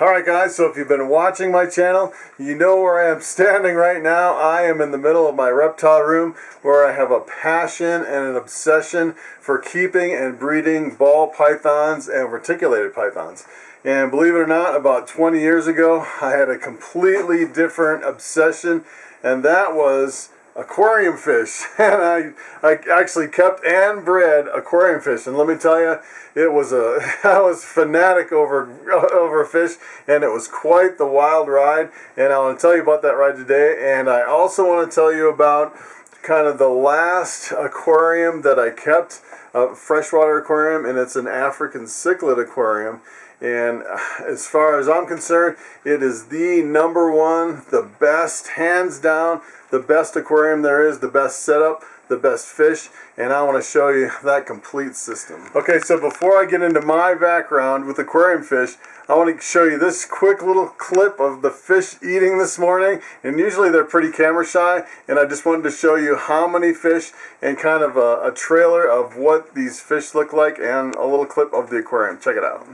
Alright guys, so if you've been watching my channel, you know where I am standing right now. I am in the middle of my reptile room where I have a passion and an obsession for keeping and breeding ball pythons and reticulated pythons. And believe it or not, about 20 years ago, I had a completely different obsession, and that was aquarium fish. And I actually kept and bred aquarium fish, and let me tell you, I was fanatic over fish, and it was quite the wild ride, and I want to tell you about that ride today. And I also want to tell you about kind of the last aquarium that I kept, a freshwater aquarium, and it's an African cichlid aquarium. And as far as I'm concerned, it is the number one, the best, hands down, the best aquarium there is, the best setup, the best fish, and I want to show you that complete system. Okay, so before I get into my background with aquarium fish, I want to show you this quick little clip of the fish eating this morning, and usually they're pretty camera shy, and I just wanted to show you how many fish and kind of a trailer of what these fish look like and a little clip of the aquarium. Check it out.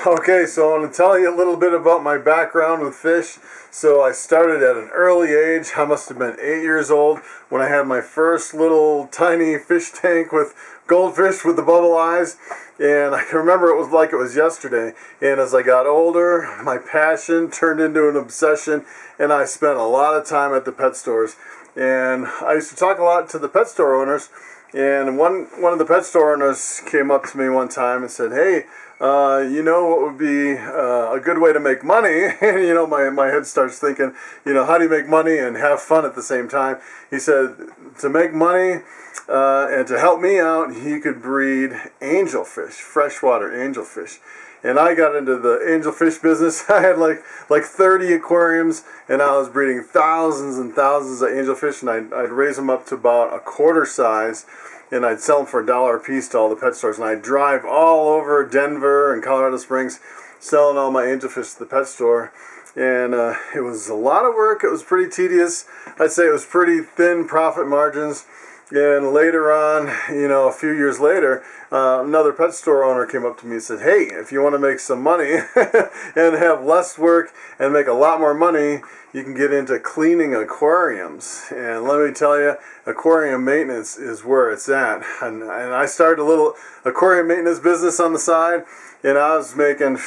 Okay, so I want to tell you a little bit about my background with fish. So I started at an early age. I must have been 8 years old when I had my first little tiny fish tank with goldfish with the bubble eyes. And I can remember it was like it was yesterday. And as I got older, my passion turned into an obsession, and I spent a lot of time at the pet stores. And I used to talk a lot to the pet store owners. And one of the pet store owners came up to me one time and said, "Hey, you know what would be a good way to make money?" And you know, my head starts thinking, you know, how do you make money and have fun at the same time? He said, to make money and to help me out, he could breed angelfish, freshwater angelfish. And I got into the angelfish business. I had like 30 aquariums, and I was breeding thousands and thousands of angelfish, and I'd raise them up to about a quarter size, and I'd sell them for $1 a piece to all the pet stores. And I'd drive all over Denver and Colorado Springs selling all my angelfish to the pet store. And it was a lot of work. It was pretty tedious. I'd say it was pretty thin profit margins. And later on, you know, a few years later, another pet store owner came up to me and said, "Hey, if you want to make some money and have less work and make a lot more money, you can get into cleaning aquariums." And let me tell you, aquarium maintenance is where it's at. And I started a little aquarium maintenance business on the side, and I was making,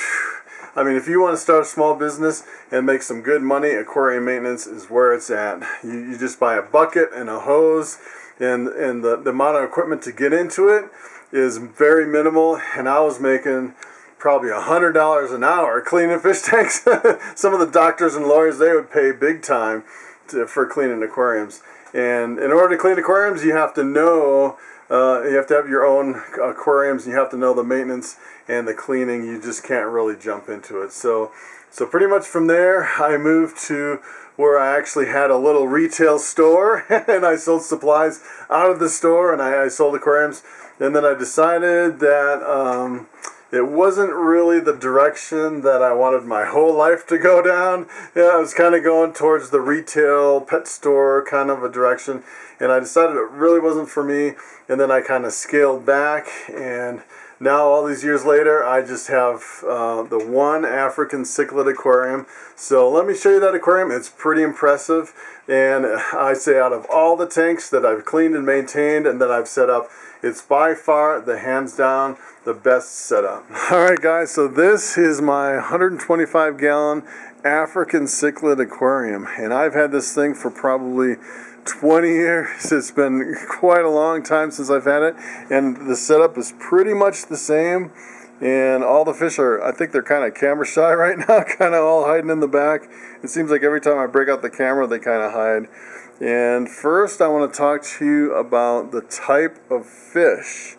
I mean, if you want to start a small business and make some good money, aquarium maintenance is where it's at. You just buy a bucket and a hose, and the amount of equipment to get into it is very minimal, and I was making probably $100 an hour cleaning fish tanks. Some of the doctors and lawyers, they would pay big time for cleaning aquariums. And in order to clean aquariums, you have to know, you have to have your own aquariums, and you have to know the maintenance and the cleaning. You just can't really jump into it. So pretty much from there, I moved to where I actually had a little retail store, and I sold supplies out of the store, and I sold aquariums. And then I decided that it wasn't really the direction that I wanted my whole life to go down. Yeah, I was kind of going towards the retail pet store kind of a direction, and I decided it really wasn't for me. And then I kind of scaled back, and now all these years later, I just have the one African cichlid aquarium. So let me show you that aquarium. It's pretty impressive, and I say out of all the tanks that I've cleaned and maintained and that I've set up, it's by far the hands down the best setup. Alright guys, so this is my 125 gallon African cichlid aquarium, and I've had this thing for probably 20 years. It's been quite a long time since I've had it, and the setup is pretty much the same, and all the fish are, I think they're kind of camera shy right now, kind of all hiding in the back. It seems like every time I break out the camera, they kind of hide. And first I want to talk to you about the type of fish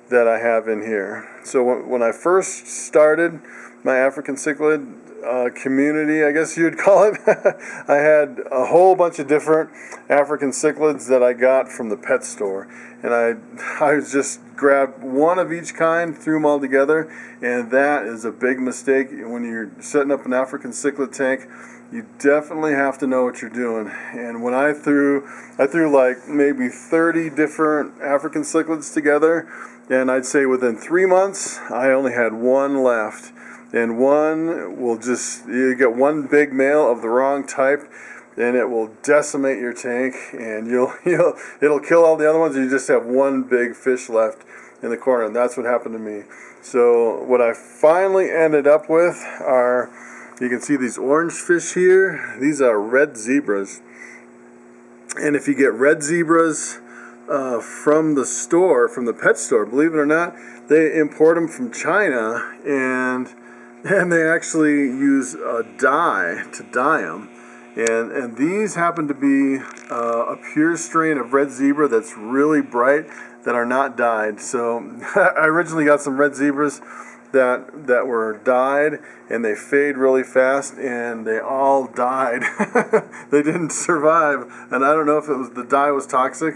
that I have in here. So when I first started my African cichlid community, I guess you'd call it, I had a whole bunch of different African cichlids that I got from the pet store, and I just grabbed one of each kind, threw them all together, and that is a big mistake when you're setting up an African cichlid tank. you definitely have to know what you're doing. And when I threw like maybe 30 different African cichlids together, and I'd say within 3 months, I only had one left. And one will you get one big male of the wrong type, and it will decimate your tank, and it'll kill all the other ones, and you just have one big fish left in the corner. And that's what happened to me. So what I finally ended up with are, you can see these orange fish here. These are red zebras. And if you get red zebras from the store, from the pet store, believe it or not, they import them from China, and they actually use a dye to dye them. And these happen to be a pure strain of red zebra that's really bright, that are not dyed. So I originally got some red zebras that were dyed, and they fade really fast, and they all died. They didn't survive, and I don't know if it was the dye was toxic,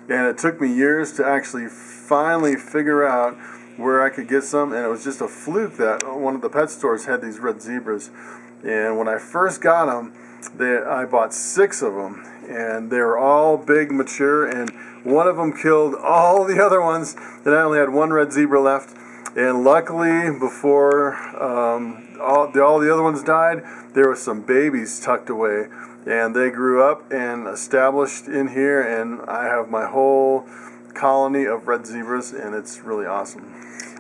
and it took me years to actually finally figure out where I could get some, and it was just a fluke that one of the pet stores had these red zebras. And when I first got them, I bought 6 of them, and they were all big, mature, and one of them killed all the other ones, and I only had one red zebra left. And luckily, before all the other ones died, there were some babies tucked away, and they grew up and established in here, and I have my whole colony of red zebras, and it's really awesome.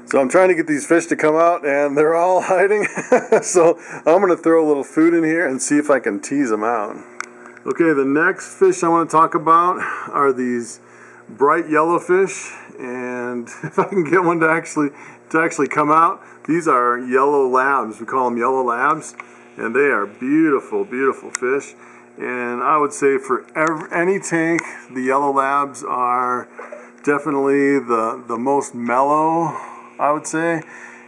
So I'm trying to get these fish to come out, and they're all hiding. So I'm going to throw a little food in here and see if I can tease them out. Okay, the next fish I want to talk about are these bright yellow fish, and if I can get one to actually come out, these are yellow labs. We call them yellow labs, and they are beautiful, beautiful fish. And I would say for any tank, the yellow labs are definitely the most mellow, I would say.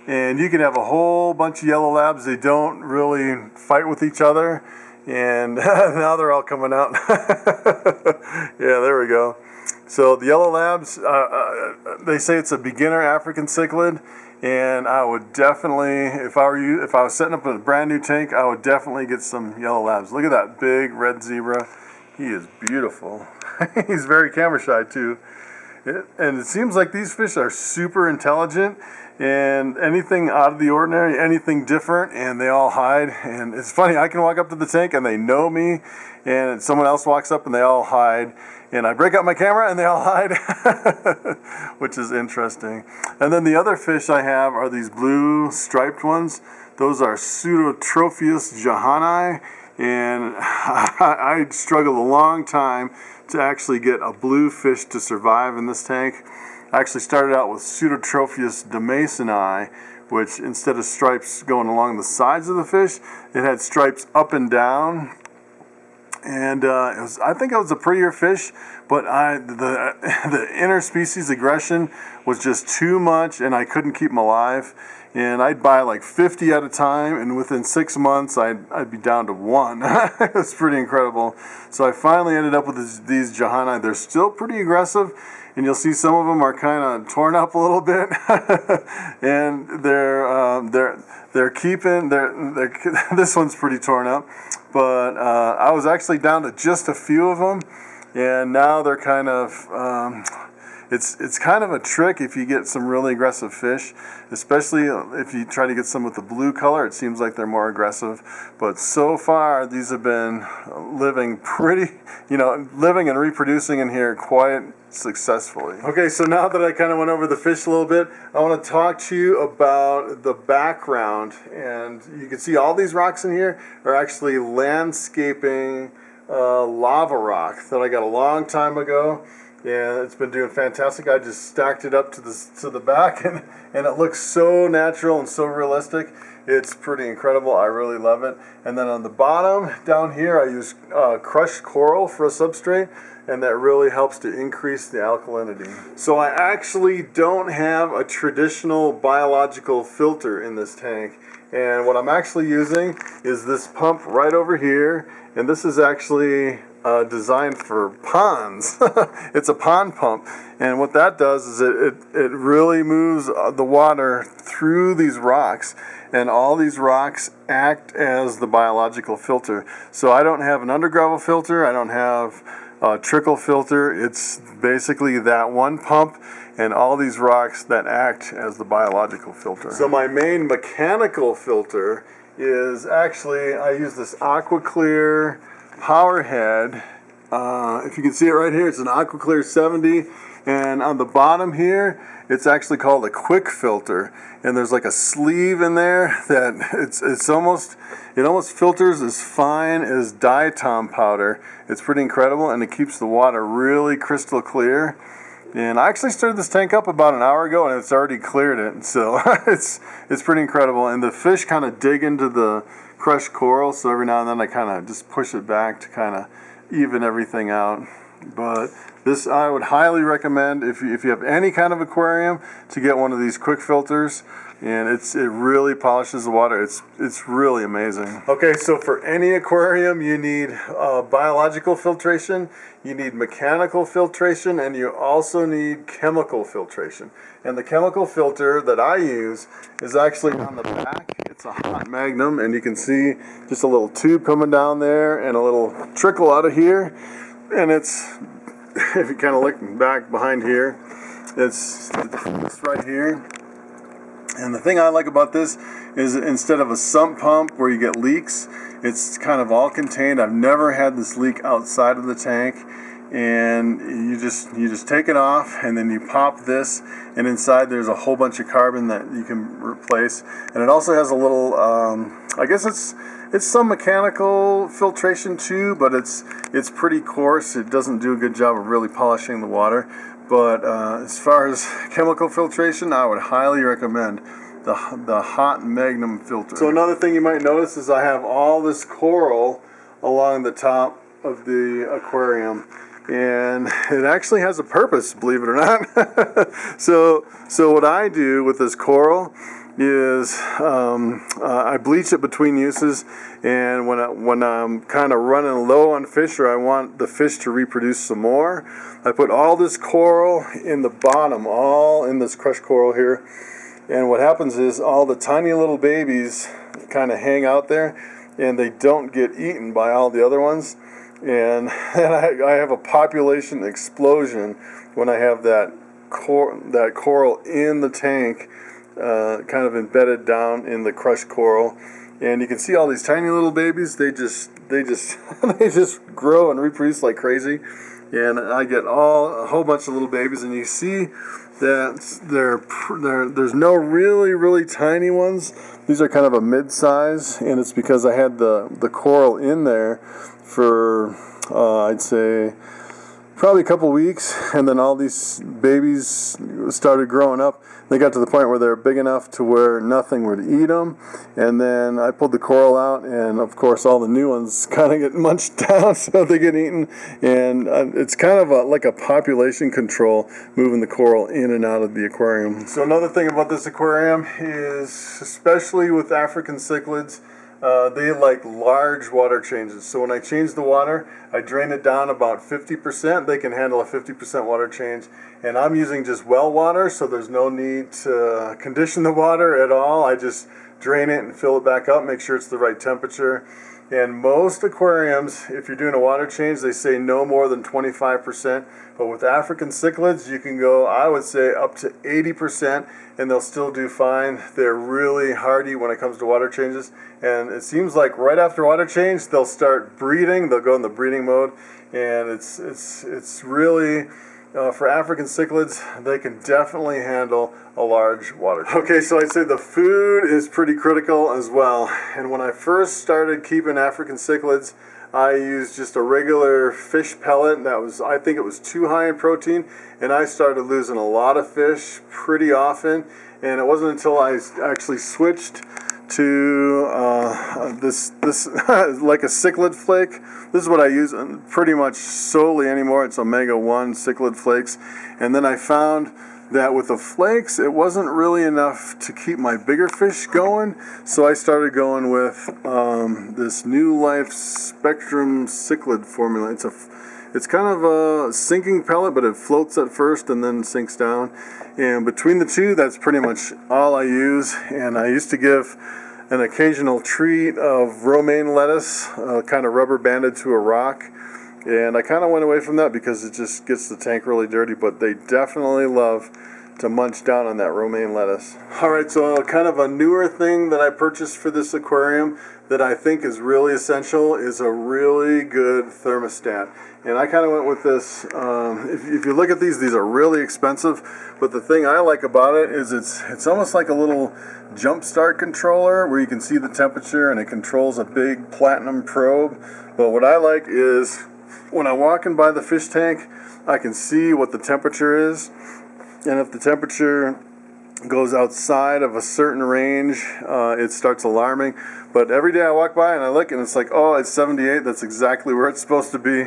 And you can have a whole bunch of yellow labs. They don't really fight with each other. And now they're all coming out. Yeah, there we go. So the yellow labs, they say it's a beginner African cichlid, and I would definitely, if I was setting up a brand new tank, I would definitely get some yellow labs. Look at that big red zebra. He is beautiful. He's very camera shy too. And it seems like these fish are super intelligent, and anything out of the ordinary, anything different, and they all hide. And it's funny, I can walk up to the tank and they know me, and someone else walks up and they all hide. And I break out my camera and they all hide, which is interesting. And then the other fish I have are these blue striped ones. Those are Pseudotropheus johani, and I struggled a long time to actually get a blue fish to survive in this tank. I actually started out with Pseudotropheus damasceni, which instead of stripes going along the sides of the fish, it had stripes up and down. And I think it was a prettier fish, but the interspecies aggression was just too much, and I couldn't keep them alive. And I'd buy like 50 at a time, and within 6 months, I'd be down to 1. It was pretty incredible. So I finally ended up with these johani. They're still pretty aggressive, and you'll see some of them are kind of torn up a little bit, and they're keeping this one's pretty torn up, but I was actually down to just a few of them, and now they're kind of it's kind of a trick if you get some really aggressive fish, especially if you try to get some with the blue color. It seems like they're more aggressive, but so far these have been living and reproducing in here quite successfully. Okay, so now that I kind of went over the fish a little bit, I want to talk to you about the background. And you can see all these rocks in here are actually landscaping lava rock that I got a long time ago. Yeah, it's been doing fantastic. I just stacked it up to the back, and it looks so natural and so realistic. It's pretty incredible. I really love it. And then on the bottom down here, I use crushed coral for a substrate, and that really helps to increase the alkalinity. So I actually don't have a traditional biological filter in this tank, and what I'm actually using is this pump right over here, and this is actually designed for ponds. It's a pond pump, and what that does is it really moves the water through these rocks, and all these rocks act as the biological filter. So I don't have an undergravel filter, I don't have a trickle filter. It's basically that one pump and all these rocks that act as the biological filter. So my main mechanical filter is actually, I use this AquaClear power head. If you can see it right here, it's an AquaClear 70, and on the bottom here it's actually called a quick filter, and there's like a sleeve in there that it almost filters as fine as diatom powder. It's pretty incredible, and it keeps the water really crystal clear. And I actually started this tank up about an hour ago, and it's already cleared it, so it's pretty incredible. And the fish kind of dig into the crushed coral, so every now and then I kind of just push it back to kind of even everything out. But this I would highly recommend if you have any kind of aquarium to get one of these quick filters, and it really polishes the water. It's really amazing. Okay, so for any aquarium you need biological filtration, you need mechanical filtration, and you also need chemical filtration. And the chemical filter that I use is actually on the back. It's a hot magnum, and you can see just a little tube coming down there and a little trickle out of here. And it's, if you kind of look back behind here, it's right here. And the thing I like about this is instead of a sump pump where you get leaks, it's kind of all contained. I've never had this leak outside of the tank. And you just take it off, and then you pop this, and inside there's a whole bunch of carbon that you can replace. And it also has a little, I guess it's some mechanical filtration too, but it's pretty coarse. It doesn't do a good job of really polishing the water. But as far as chemical filtration, I would highly recommend the hot magnum filter. So another thing you might notice is I have all this coral along the top of the aquarium, and it actually has a purpose, believe it or not. So what I do with this coral is I bleach it between uses, and when I'm kind of running low on fish, or I want the fish to reproduce some more, I put all this coral in the bottom, all in this crushed coral here. And what happens is all the tiny little babies kind of hang out there, and they don't get eaten by all the other ones. And I have a population explosion when I have that coral in the tank, kind of embedded down in the crushed coral. And you can see all these tiny little babies. They just they just grow and reproduce like crazy. And I get a whole bunch of little babies, and you see that there's no really tiny ones. These are kind of a mid-size, and it's because I had the coral in there for I'd say probably a couple weeks, and then all these babies started growing up. They got to the point where they're big enough to where nothing would eat them, and then I pulled the coral out, and of course all the new ones kind of get munched down, so they get eaten. And it's kind of like a population control, moving the coral in and out of the aquarium. So another thing about this aquarium is, especially with African cichlids, they like large water changes. So when I change the water, I drain it down about 50%. They can handle a 50% water change. And I'm using just well water, so there's no need to condition the water at all. I just drain it and fill it back up, make sure it's the right temperature. And most aquariums, if you're doing a water change, they say no more than 25%. But with African cichlids, you can go, I would say, up to 80%, and they'll still do fine. They're really hardy when it comes to water changes. And it seems like right after water change, they'll start breeding. They'll go in the breeding mode. And it's really, for African cichlids, they can definitely handle a large water change. Okay, so I'd say the food is pretty critical as well. And when I first started keeping African cichlids, I used just a regular fish pellet that I think it was too high in protein, and I started losing a lot of fish pretty often. And it wasn't until I actually switched to this like a cichlid flake. This is what I use pretty much solely anymore. It's omega-1 cichlid flakes. And then I found that with the flakes, it wasn't really enough to keep my bigger fish going, so I started going with this New Life Spectrum cichlid formula. It's kind of a sinking pellet, but it floats at first and then sinks down. And between the two, that's pretty much all I use. And I used to give an occasional treat of romaine lettuce, kind of rubber banded to a rock. And I kind of went away from that because it just gets the tank really dirty, but they definitely love to munch down on that romaine lettuce. Alright, so kind of a newer thing that I purchased for this aquarium that I think is really essential is a really good thermostat. And I kind of went with this, if you look at these are really expensive, but the thing I like about it is it's almost like a little jump start controller where you can see the temperature and it controls a big platinum probe. But what I like is when I'm walking by the fish tank, I can see what the temperature is, and if the temperature goes outside of a certain range, it starts alarming. But every day I walk by and I look and it's like, oh, it's 78, that's exactly where it's supposed to be,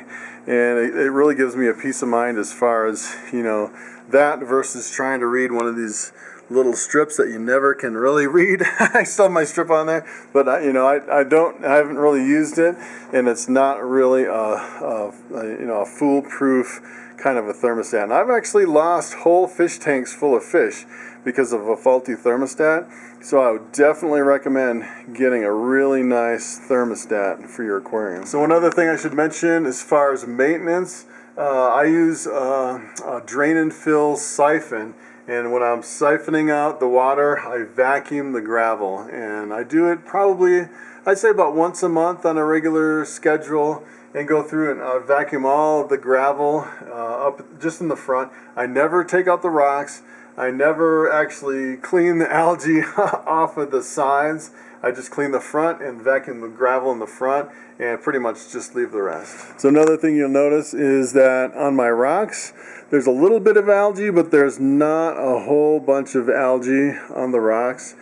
and it really gives me a peace of mind as far as, that versus trying to read one of these little strips that you never can really read. I still have my strip on there, but I haven't really used it, and it's not really a foolproof kind of a thermostat. And I've actually lost whole fish tanks full of fish because of a faulty thermostat. So I would definitely recommend getting a really nice thermostat for your aquarium. So one other thing I should mention as far as maintenance, I use a drain and fill siphon. And when I'm siphoning out the water, I vacuum the gravel. And I do it probably, I'd say about once a month on a regular schedule, and go through and vacuum all of the gravel up just in the front. I never take out the rocks. I never actually clean the algae off of the sides. I just clean the front and vacuum the gravel in the front and pretty much just leave the rest. So another thing you'll notice is that on my rocks, there's a little bit of algae, but there's not a whole bunch of algae on the rocks.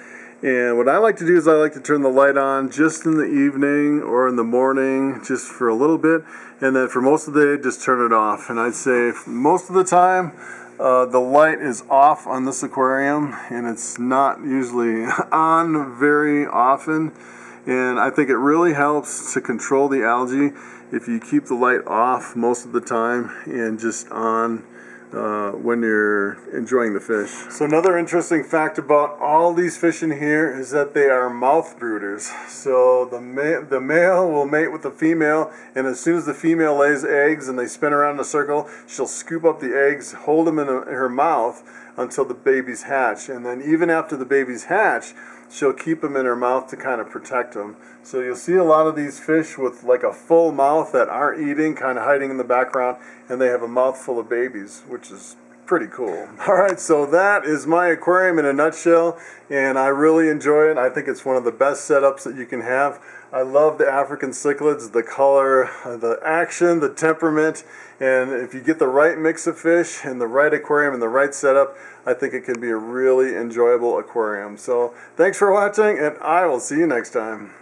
And what I like to do is I like to turn the light on just in the evening or in the morning, just for a little bit, and then for most of the day, just turn it off. And I'd say most of the time, the light is off on this aquarium, and it's not usually on very often. And I think it really helps to control the algae if you keep the light off most of the time and just on when you're enjoying the fish. So another interesting fact about all these fish in here is that they are mouth brooders. So the male will mate with the female, and as soon as the female lays eggs and they spin around in a circle, she'll scoop up the eggs, hold them in her mouth until the babies hatch. And then even after the babies hatch, she'll keep them in her mouth to kind of protect them. So you'll see a lot of these fish with like a full mouth that aren't eating, kind of hiding in the background, and they have a mouthful of babies, which is pretty cool. Alright, so that is my aquarium in a nutshell, and I really enjoy it. I think it's one of the best setups that you can have. I love the African cichlids, the color, the action, the temperament, and if you get the right mix of fish and the right aquarium and the right setup, I think it can be a really enjoyable aquarium. So thanks for watching, and I will see you next time.